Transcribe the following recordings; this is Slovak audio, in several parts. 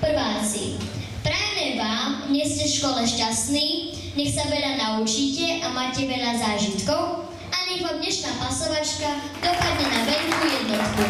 Prváci, prajeme vám, dnes ste v škole šťastní, nech sa veľa naučíte a máte veľa zážitkov a nech vám dnešná pasovačka dopadne na veľkú jednotku.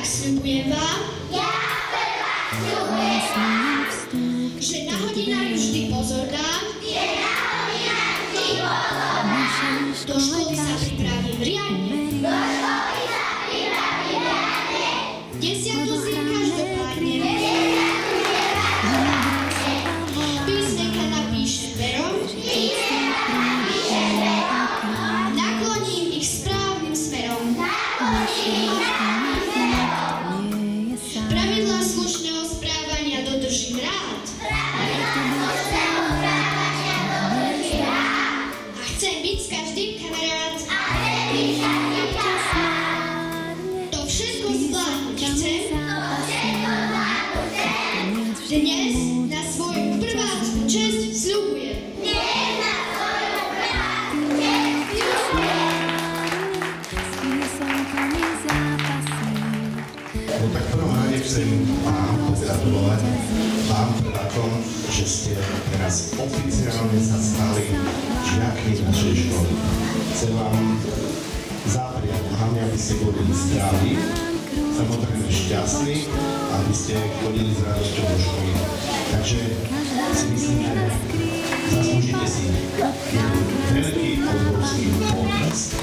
Sľubujem vám, že na hodinách vždy pozor dám, do školy sa pripravím riadne, desiatu z nich každopádne, písmenka napíšem perom, nakloním ich správnym smerom. Pravidlá slušného správania dodržím rád. Dnes na svoju prvácku česť sľubuje. No tak v prvom rade chcem vám pogratulovať vám na tom, že ste teraz oficiálne sa stali žiakmi našej školy. Chcem vám zapriať, hlavne aby ste boli zdraví, samozrejme šťastní, aby ste chodili s radosťou do školy. Takže si myslím, že zaslúžite si veľký, obrovský potlesk.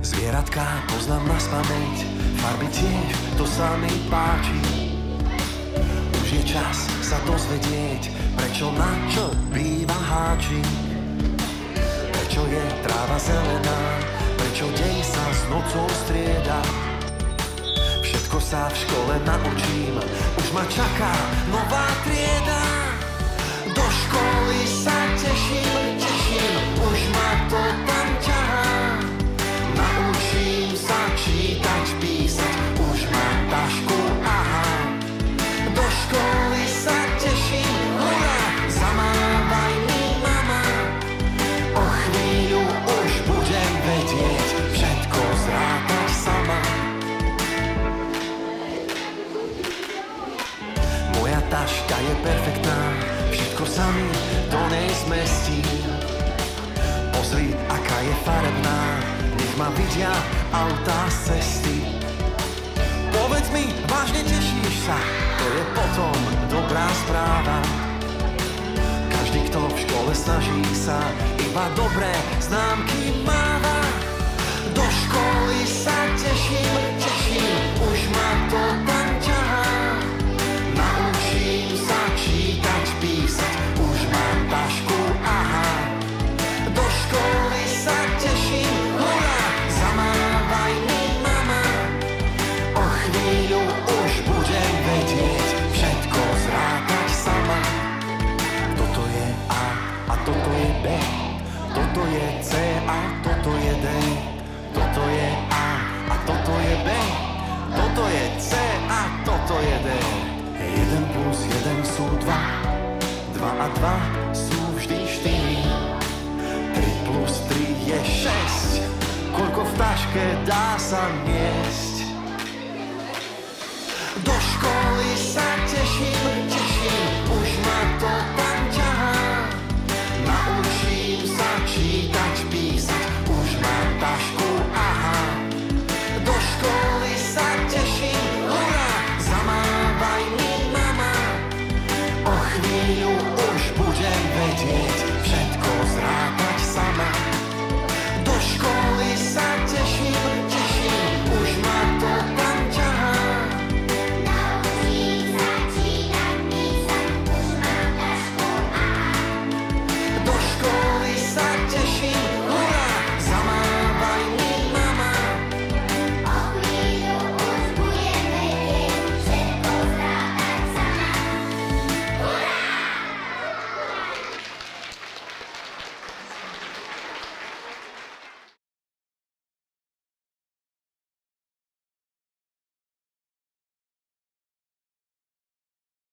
Zvieratka poznám naspamäť, farby tiež, to sa mi páči. Už je čas sa dozvedieť, prečo na čo býva háčik. Prečo je tráva zelená, prečo deň sa s nocou strieda. Všetko sa v škole naučím, už ma čaká nová trieda. Do školy sa teším, už ma to tam ťahá. Naučím sa čítať, písať, už mám tašku, aha. Do školy sa teším, hurá, zamávaj mi mama. O chvíľu už budem vedieť, všetko zrátať sama. Moja taška je perfektná, všetko sa mi do nej zmestí. Pozri, aká je farebná, nech ma vidia autá z cesty. Povedz mi, vážne tešíš sa, to je potom dobrá správa. Každý, kto v škole snaží sa, iba dobré známky máva. Do školy sa teším, už ma to tam ťahá. Naučím sa čítať, písať, už mám tašku, aha. Do školy sa teším, hurá, zamávaj mi mama. O chvíľu už budem vedieť, všetko zrátať sama. Toto je A a toto je B, toto je C a toto je D. Toto je A a toto je B, toto je C a toto je D. 1 plus 1 sú 2, 2 a 2 sú vždy 4. 3 plus 3 je 6, koľko v taške dá sa niesť. Do školy sa teším, už ma to tam ťahá. Naučím sa čítať, písať, už mám tašku, aha. Do školy sa teším, hurá, zamávaj mi mama. O chvíľu už budem vedieť,